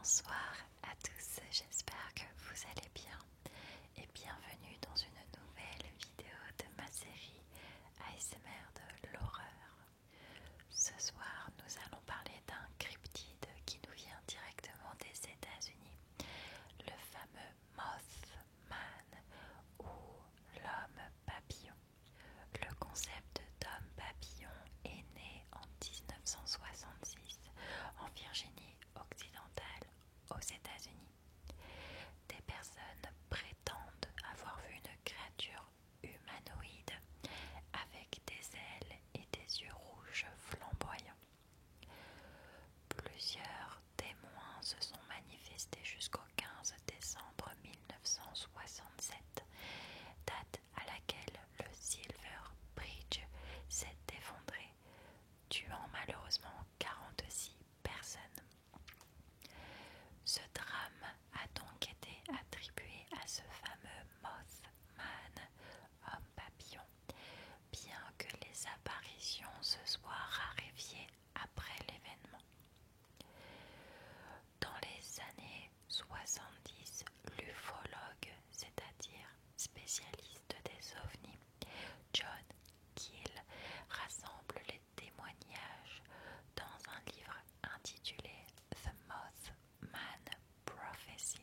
Bonsoir à tous, j'espère que vous allez bien et bienvenue dans une nouvelle vidéo de ma série ASMR de l'horreur. Ce soir, nous allons parler d'un cryptide qui nous vient directement des États-Unis, le fameux Mothman ou l'homme papillon. Le concept d'homme papillon est né en 1966 en Virginie occidentale aux États-Unis. Des personnes prétendent avoir vu une créature humanoïde avec des ailes et des yeux rouges flamboyants. Plusieurs témoins se sont manifestés jusqu'au 15 décembre 1967, date à laquelle le Silver Bridge s'est effondré, tuant malheureusement 46 personnes. Ce drame a donc été attribué à ce fameux Mothman, homme papillon, bien que les apparitions se soient raréfiées après l'événement. Dans les années 70, l'ufologue, c'est-à-dire spécialiste des ovnis, John Keel rassemble les témoignages dans un livre intitulé The Mothman Prophecy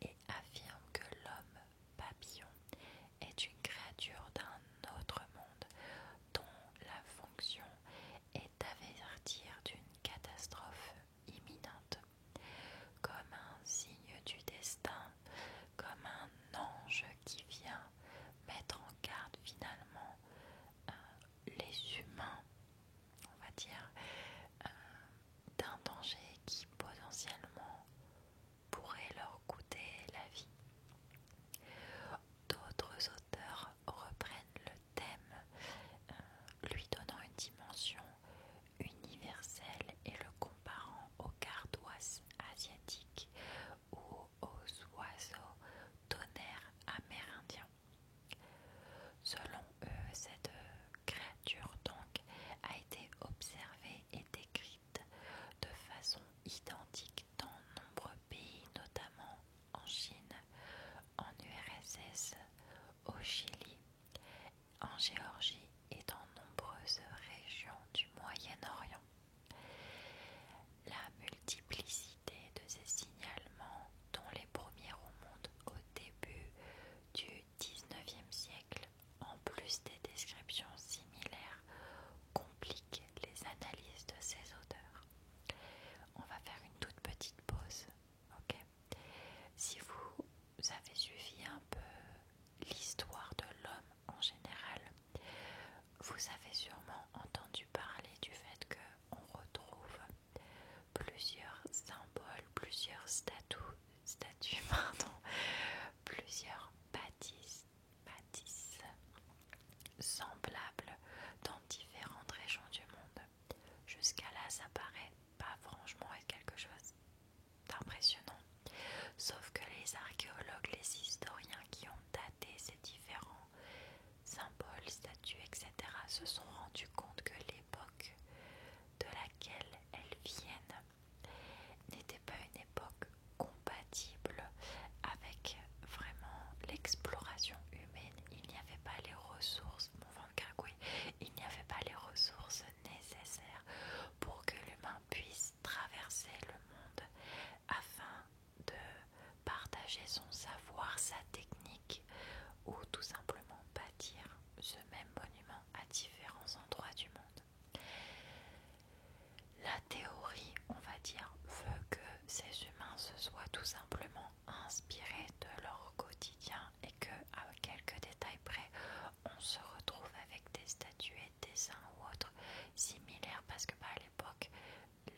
et affirme que l'homme papillon est une créature d'un autre monde dont la fonction est d'avertir d'une catastrophe imminente, comme un signe du destin, comme un ange qui vient mettre en garde finalement les humains, on va dire, d'un danger qui potentiellement pourrait leur coûter la vie. D'autres auteurs reprennent le thème, lui donnant une dimension universelle et le comparant aux gardoisses asiatiques ou aux oiseaux tonnerres amérindiens. Selon eux, cette créature donc a été observée et décrite de façon identique dans nombreux pays, notamment en Chine, en URSS, au Chili, en Géorgie et dans nombreuses régions du Moyen-Orient. La multiplicité de ces signalements, dont les premiers remontent au début du XIXe siècle, en plus des descriptions similaires, complique les analyses de ces auteurs. On va faire une toute petite pause, ok? Si vous avez suivi un peu l'histoire de l'homme en général, vous avez sûrement entendu parler du fait qu'on retrouve plusieurs symboles, plusieurs statues, plusieurs bâtisses semblables dans différentes régions du monde. Jusqu'à là, ça paraît pas franchement être quelque chose d'impressionnant. Sauf que les archéologues, les historiens qui ont daté ces différents symboles, statues, etc. se sont rendus compte que l'époque de laquelle elles viennent n'était pas une époque compatible avec vraiment l'exploration humaine. Il n'y avait pas les ressources, mon ventre gargouille, il n'y avait pas les ressources nécessaires pour que l'humain puisse traverser le monde afin de partager son savoir, sa technique ou tout simplement bâtir ce même monument à différents endroits du monde. La théorie, on va dire, veut que ces humains se soient tout simplement inspirés de leur quotidien et que, à quelques détails près, on se retrouve avec des statues et dessins ou autres similaires parce que à l'époque,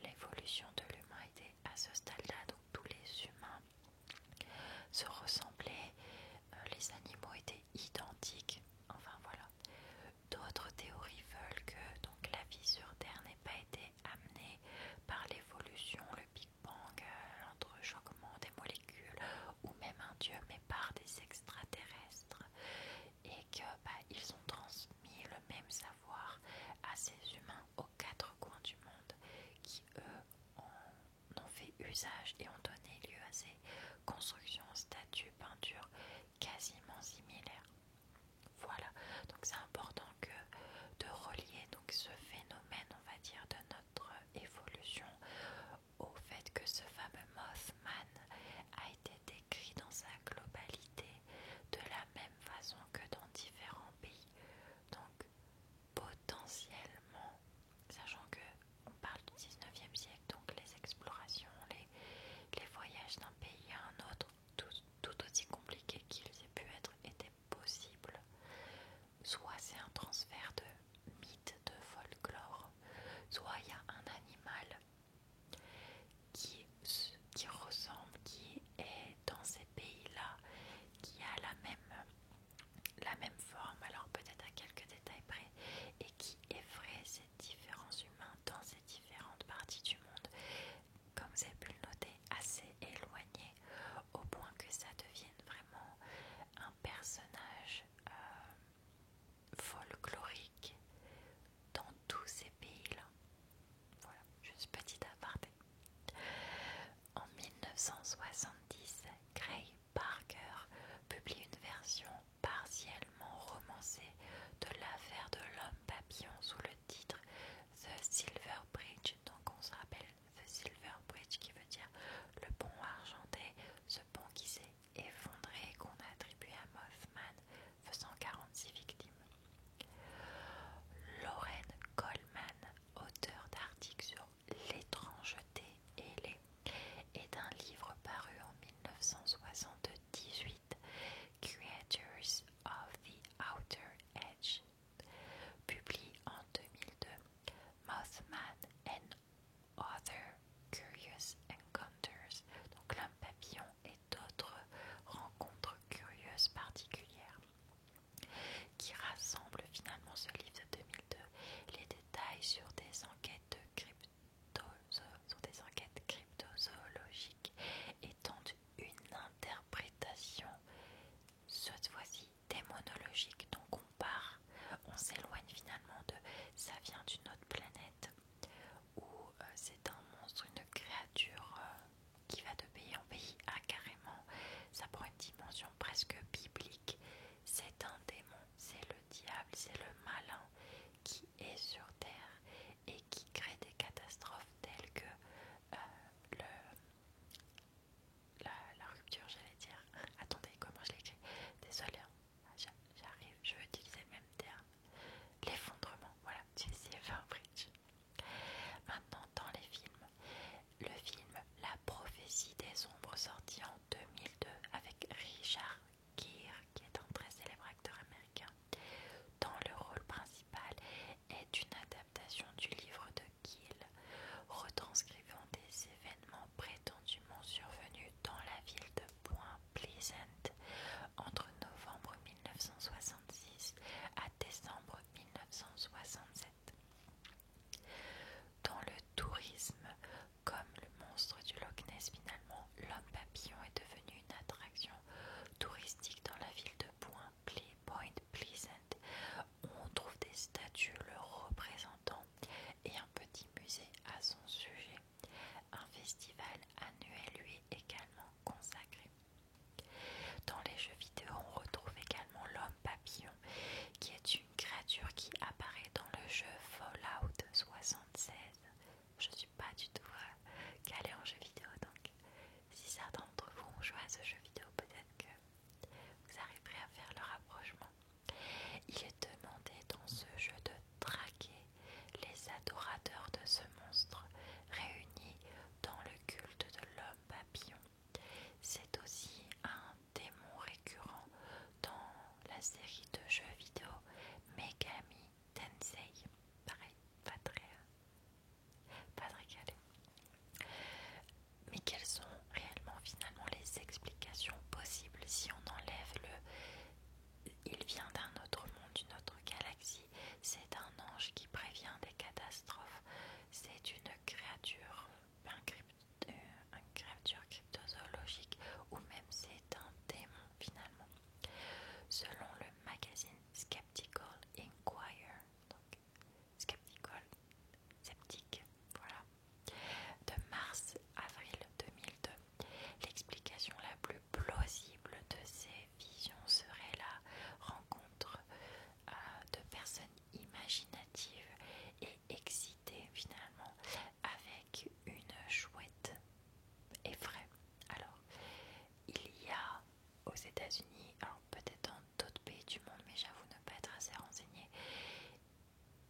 l'évolution de l'humain était à ce stade-là, donc tous les humains se ressemblaient, les animaux étaient identiques, enfin voilà. D'autres théories veulent que donc la vie sur Terre n'ait pas été amenée par l'évolution, le Big Bang, l'entrechoquement des molécules ou même un l'usage et ont donné lieu à ces constructions, statues, peintures quasiment similaires. Voilà, donc c'est important de relier donc ce phénomène, on va dire, de notre évolution au fait que ce fameux Mothman a été décrit dans sa globalité de la même façon que dans différents pays. Donc potentiellement, sachant que on parle du 19e siècle, donc les explorations, les voyages d'un pays à un autre, tout aussi compliqués qu'ils aient pu être, étaient possibles. Soit c'est un transfert de mythes, de folklore, soit il y a un animal qui ressemble, qui est dans ces pays-là, qui a la même forme, alors peut-être à quelques détails près, et qui effraie ces différents humains dans ces différentes parties du monde, comme vous avez pu le noter, assez éloigné, au point que ça devienne vraiment un personnage folklorique dans tous ces pays-là. Voilà, juste petit aparté. En 1970, Gray Parker publie une version partiellement romancée de l'affaire de l'homme papillon sous le titre The Silver Bridge. Donc on se rappelle The Silver Bridge qui veut dire le pont argenté, ce pont qui s'est effondré et qu'on a attribué à Mothman, faisant 46 victimes. Lauren Coleman, auteur d'articles sur l'étrangeté et d'un livre paru en 1978, Creatures of the Outer Edge, publie en 2002 Mothman and Other Curious Encounters, donc l'homme papillon et d'autres rencontres curieuses particulières, qui rassemble finalement ce livre de 2002 les détails sur des enquêtes cryptozoologiques et tente une interprétation cette fois-ci démonologique. Donc on s'éloigne finalement de ça vient d'une autre planète où c'est un monstre, une créature qui va de pays en pays à carrément, ça prend une dimension presque biblique. C'est un démon, c'est le diable, c'est le malin qui est sur Terre et qui crée des catastrophes telles que la rupture, j'allais dire. Attendez, comment je l'écris? Désolée, hein. J'arrive, je veux utiliser le même terme. L'effondrement, voilà, du Silver Bridge. Maintenant, dans les films, le film La prophétie des ombres sorti en 2002 avec Richard Gere États-Unis, alors peut-être dans d'autres pays du monde, mais j'avoue ne pas être assez renseignée,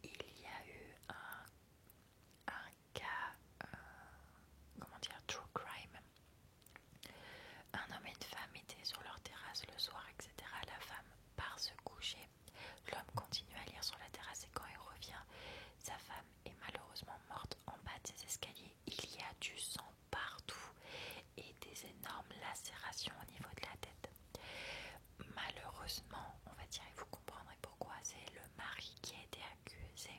il y a eu un cas, comment dire, true crime. Un homme et une femme étaient sur leur terrasse le soir, etc. La femme part se coucher. L'homme continue à lire sur la terrasse et quand il revient, sa femme est malheureusement morte en bas de ses escaliers. Il y a du sang partout et des énormes lacérations au niveau de la tête. Malheureusement, on va dire, et vous comprendrez pourquoi, c'est le mari qui a été accusé,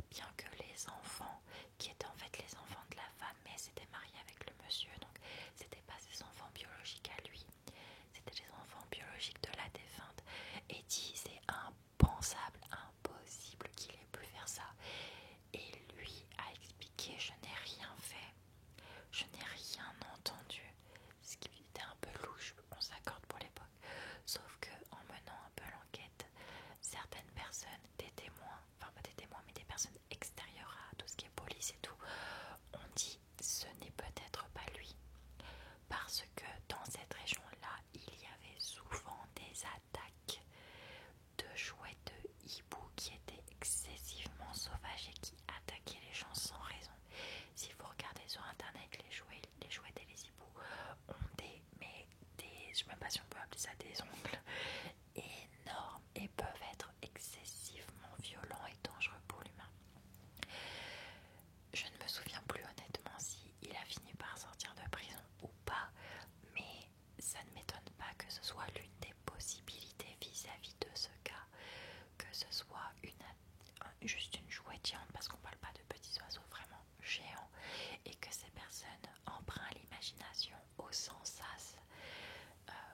bien que les enfants, qui étaient en fait les enfants de la femme, mais s'étaient mariés avec le monsieur, donc c'était pas ses enfants biologiques à lui, c'était les enfants biologiques de la défunte, et dit c'est impensable, impossible qu'il ait pu faire ça. Et lui a expliqué je n'ai rien fait, je n'ai rien entendu, ce qui était un peu louche, on s'accorde pour l'époque. Sauf que en menant un peu l'enquête, certaines personnes, des témoins, enfin pas des témoins mais des personnes extérieures à tout ce qui est police et tout, ont dit ce n'est peut-être pas lui. Parce que dans cette région-là, il y avait souvent des attaques de chouettes de hibou qui étaient excessivement sauvages et qui attaquaient les gens sans raison. Si vous regardez sur internet, les chouettes et les hiboux ont je sais même pas si on peut appeler ça des ongles énormes et peuvent être excessivement violents et dangereux pour l'humain. Je ne me souviens plus honnêtement si il a fini par sortir de prison ou pas, mais ça ne m'étonne pas que ce soit l'une des possibilités vis-à-vis de ce cas, que ce soit juste une chouette géante, parce qu'on parle pas de petits oiseaux vraiment géants, et que ces personnes empruntent l'imagination au sans sas.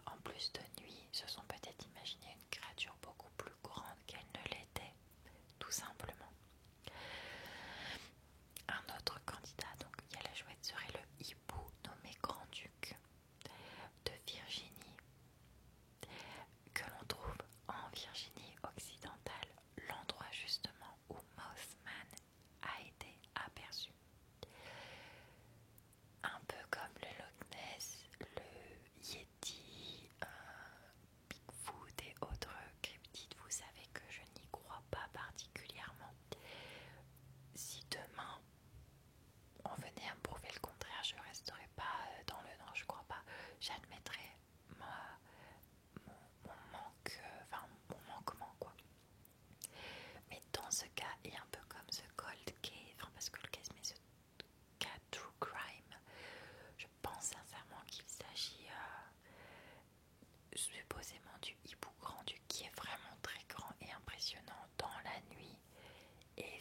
En plus de nuit, se sont peut-être imaginé une créature beaucoup plus grande qu'elle ne l'était, tout simplement. Un autre candidat, donc il y a la chouette, serait le hibou nommé Grand-Duc de Virginie, que l'on trouve en Virginie occidentale, l'endroit justement où Mothman a été aperçu. Un peu comme le Loch Ness, le Yeti, Bigfoot et autres cryptides, vous savez que je n'y crois pas particulièrement. Si demain on venait à me prouver le contraire, je resterai pas dans le non, je crois pas. J'admettrai mon manque, mon manquement quoi. Mais dans ce cas, et un peu comme ce cold case, parce que le case, mais ce cas true crime, je pense sincèrement qu'il s'agit supposément du hibou grand-duc qui est vraiment très grand et impressionnant dans la nuit. Et